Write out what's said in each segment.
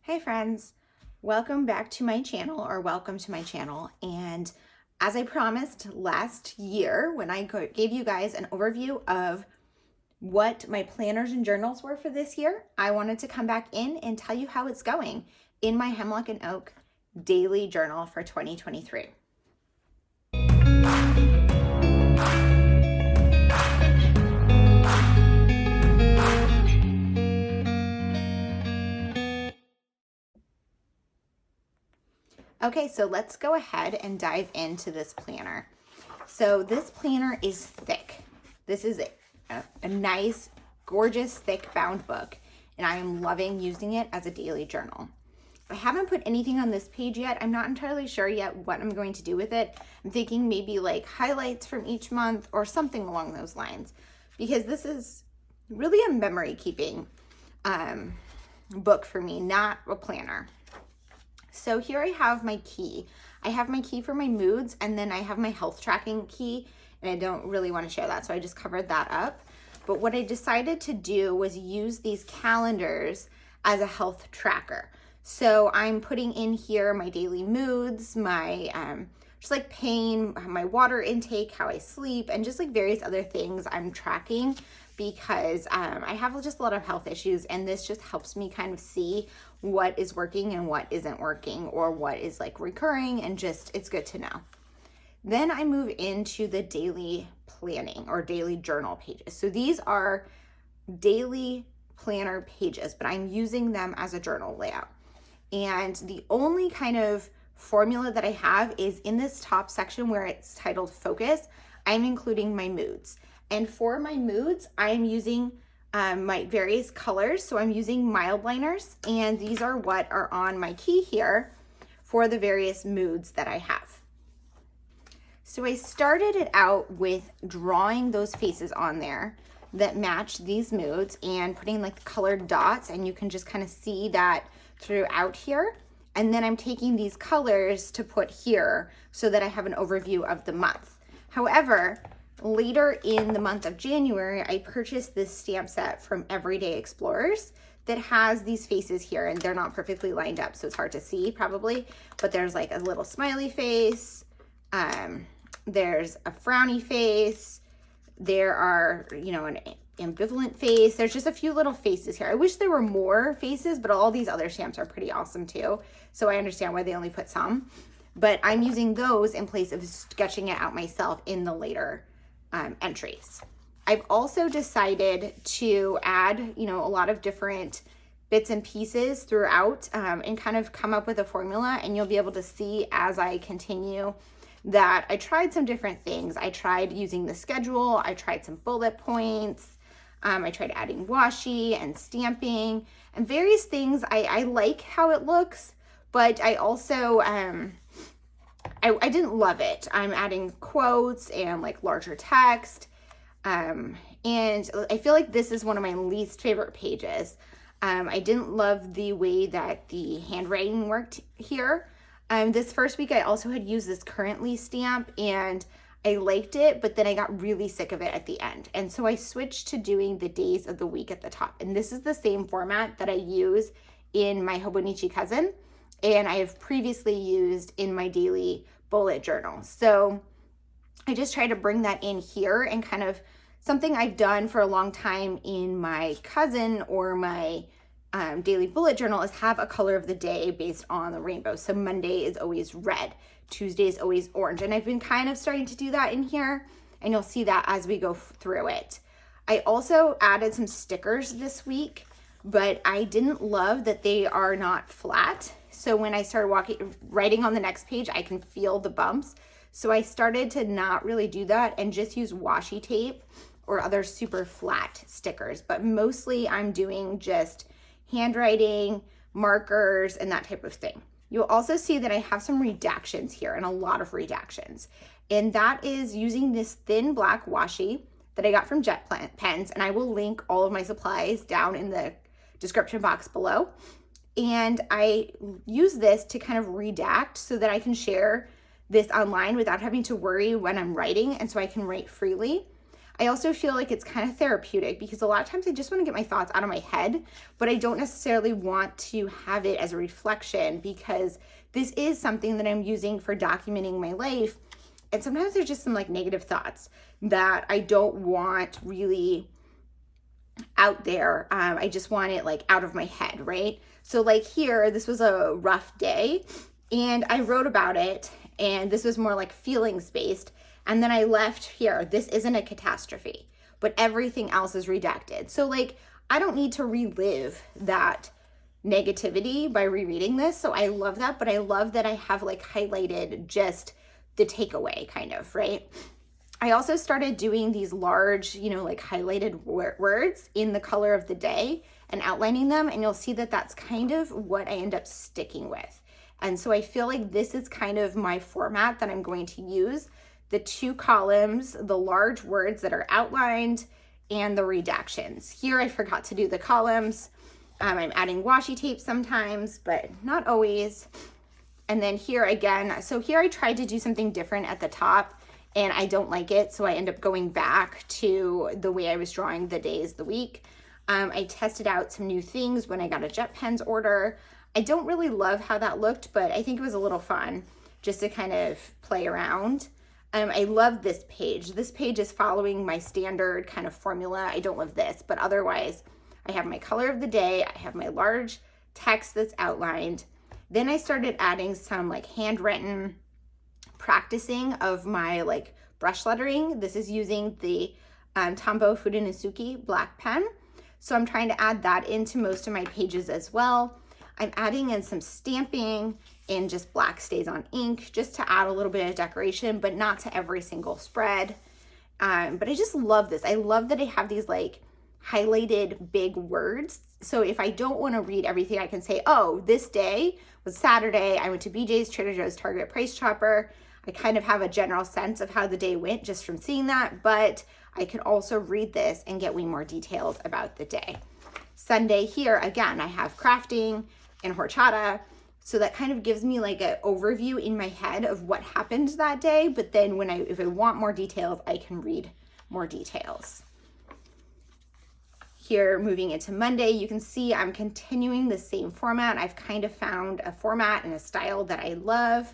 Hey friends, welcome back to my channel, or welcome to my channel. And as I promised last year when I gave you guys an overview of what my planners and journals were for this year, I wanted to come back in and tell you how it's going in my Hemlock and Oak daily journal for 2023. Okay, so let's go ahead and dive into this planner. So this planner is thick. This is a nice, gorgeous, thick bound book, and I am loving using it as a daily journal. I haven't put anything on this page yet. I'm not entirely sure yet what I'm going to do with it. I'm thinking maybe like highlights from each month or something along those lines, because this is really a memory keeping book for me, not a planner. So here I have my key. I have my key for my moods, and then I have my health tracking key, and I don't really want to share that, so I just covered that up. But what I decided to do was use these calendars as a health tracker. So I'm putting in here my daily moods, my just like pain, my water intake, how I sleep, and just like various other things I'm tracking, because I have just a lot of health issues, and this just helps me kind of see what is working and what isn't working, or what is like recurring, and just it's good to know. Then I move into the daily planning or daily journal pages. So these are daily planner pages, but I'm using them as a journal layout. And the only kind of formula that I have is in this top section where it's titled Focus, I'm including my moods. And for my moods, I'm using my various colors. So I'm using mild liners, and these are what are on my key here for the various moods that I have. So I started it out with drawing those faces on there that match these moods and putting like the colored dots, and you can just kind of see that throughout here. And then I'm taking these colors to put here so that I have an overview of the month. However, later in the month of January, I purchased this stamp set from Everyday Explorers that has these faces here, and they're not perfectly lined up, so it's hard to see probably, but there's like a little smiley face, there's a frowny face, there are, an ambivalent face. There's just a few little faces here. I wish there were more faces, but all these other stamps are pretty awesome too, so I understand why they only put some, but I'm using those in place of sketching it out myself in the later entries. I've also decided to add, a lot of different bits and pieces throughout and kind of come up with a formula, and you'll be able to see as I continue that I tried some different things. I tried using the schedule, I tried some bullet points, I tried adding washi and stamping and various things. I like how it looks, but I also, I didn't love it. I'm adding quotes and like larger text. And I feel like this is one of my least favorite pages. I didn't love the way that the handwriting worked here. This first week I also had used this currently stamp, and I liked it, but then I got really sick of it at the end. And so I switched to doing the days of the week at the top. And this is the same format that I use in my Hobonichi Cousin, and I have previously used in my daily bullet journal. So I just try to bring that in here, and kind of something I've done for a long time in my Cousin or my daily bullet journal is have a color of the day based on the rainbow. So Monday is always red, Tuesday is always orange, and I've been kind of starting to do that in here, and you'll see that as we go through it. I also added some stickers this week, but I didn't love that they are not flat. So when I started writing on the next page, I can feel the bumps. So I started to not really do that and just use washi tape or other super flat stickers. But mostly I'm doing just handwriting, markers, and that type of thing. You'll also see that I have some redactions here, and a lot of redactions. And that is using this thin black washi that I got from Jet Pens, and I will link all of my supplies down in the description box below. And I use this to kind of redact so that I can share this online without having to worry when I'm writing, and so I can write freely. I also feel like it's kind of therapeutic because a lot of times I just want to get my thoughts out of my head, but I don't necessarily want to have it as a reflection because this is something that I'm using for documenting my life. And sometimes there's just some like negative thoughts that I don't want really out there. I just want it like out of my head, right? So like here, this was a rough day and I wrote about it, and this was more like feelings based. And then I left here, this isn't a catastrophe, but everything else is redacted. So like, I don't need to relive that negativity by rereading this. So I love that, but I love that I have like highlighted just the takeaway kind of, right? I also started doing these large, like highlighted words in the color of the day and outlining them. And you'll see that that's kind of what I end up sticking with. And so I feel like this is kind of my format that I'm going to use. The 2 columns, the large words that are outlined, and the redactions. Here I forgot to do the columns. I'm adding washi tape sometimes, but not always. And then here again, so here I tried to do something different at the top and I don't like it. So I end up going back to the way I was drawing the days, the week. I tested out some new things when I got a Jet Pens order. I don't really love how that looked, but I think it was a little fun just to kind of play around. I love this page. This page is following my standard kind of formula. I don't love this, but otherwise I have my color of the day. I have my large text that's outlined. Then I started adding some like handwritten practicing of my like brush lettering. This is using the Tombow Fudenosuke black pen. So I'm trying to add that into most of my pages as well. I'm adding in some stamping and just black stays on ink just to add a little bit of decoration, but not to every single spread. But I just love this. I love that I have these like highlighted big words. So if I don't want to read everything, I can say, oh, this day was Saturday. I went to BJ's, Trader Joe's, Target, Price Chopper. I kind of have a general sense of how the day went just from seeing that, but I can also read this and get way more details about the day. Sunday here, again, I have crafting and horchata. So that kind of gives me like an overview in my head of what happened that day. But then if I want more details, I can read more details. Here, moving into Monday, you can see I'm continuing the same format. I've kind of found a format and a style that I love.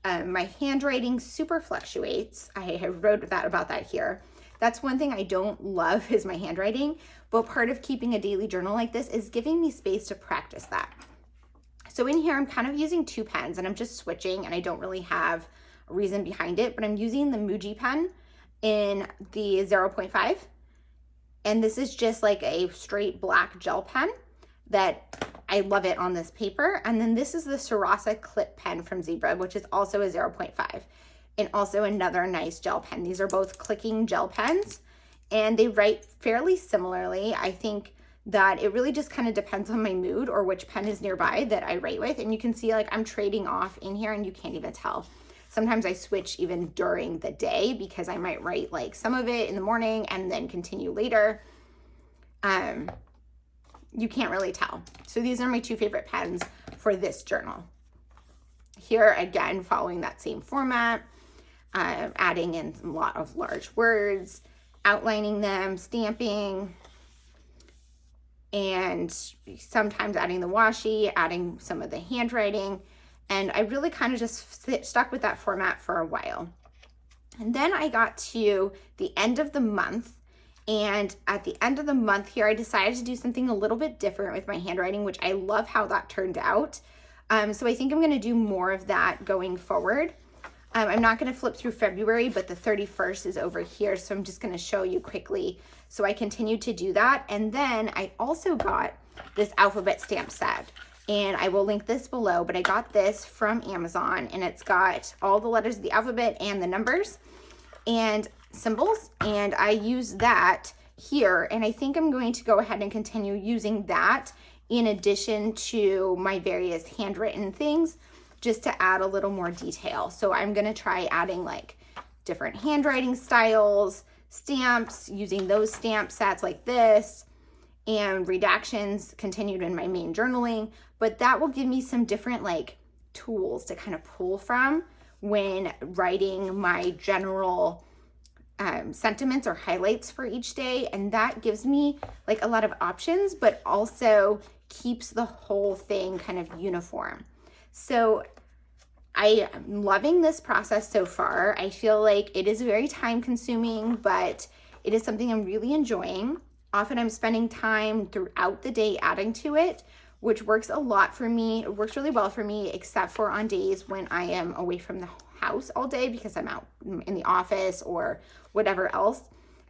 My handwriting super fluctuates. I have wrote about that here. That's one thing I don't love is my handwriting, but part of keeping a daily journal like this is giving me space to practice that. So in here, I'm kind of using 2 pens and I'm just switching, and I don't really have a reason behind it, but I'm using the Muji pen in the 0.5. And this is just like a straight black gel pen that I love it on this paper. And then this is the Sarasa Clip pen from Zebra, which is also a 0.5 and also another nice gel pen. These are both clicking gel pens and they write fairly similarly. I think that it really just kind of depends on my mood or which pen is nearby that I write with. And you can see like I'm trading off in here and you can't even tell. Sometimes I switch even during the day because I might write like some of it in the morning and then continue later. You can't really tell. So these are my 2 favorite pens for this journal. Here again, following that same format, adding in a lot of large words, outlining them, stamping, and sometimes adding the washi, adding some of the handwriting. And I really kind of just stuck with that format for a while. And then I got to the end of the month. And at the end of the month here, I decided to do something a little bit different with my handwriting, which I love how that turned out. So I think I'm going to do more of that going forward. I'm not going to flip through February, but the 31st is over here. So I'm just going to show you quickly. So I continued to do that. And then I also got this alphabet stamp set. And I will link this below, but I got this from Amazon and it's got all the letters of the alphabet and the numbers and symbols. And I use that here. And I think I'm going to go ahead and continue using that in addition to my various handwritten things, just to add a little more detail. So I'm going to try adding like different handwriting styles, stamps, using those stamp sets like this, and redactions continued in my main journaling. But that will give me some different like tools to kind of pull from when writing my general sentiments or highlights for each day, and that gives me like a lot of options, but also keeps the whole thing kind of uniform. So I am loving this process so far. I feel like it is very time consuming, but it is something I'm really enjoying. Often I'm spending time throughout the day adding to it, which works a lot for me. It works really well for me, except for on days when I am away from the house all day because I'm out in the office or whatever else.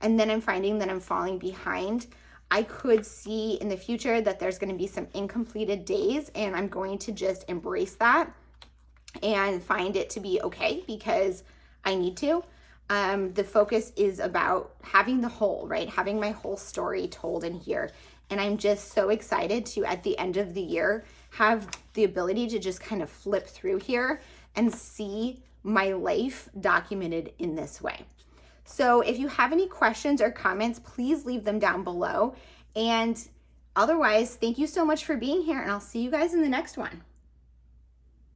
And then I'm finding that I'm falling behind. I could see in the future that there's going to be some incompleted days, and I'm going to just embrace that and find it to be okay because I need to. The focus is about having the whole, right? Having my whole story told in here. And I'm just so excited to, at the end of the year, have the ability to just kind of flip through here and see my life documented in this way. So if you have any questions or comments, please leave them down below. And otherwise, thank you so much for being here, and I'll see you guys in the next one.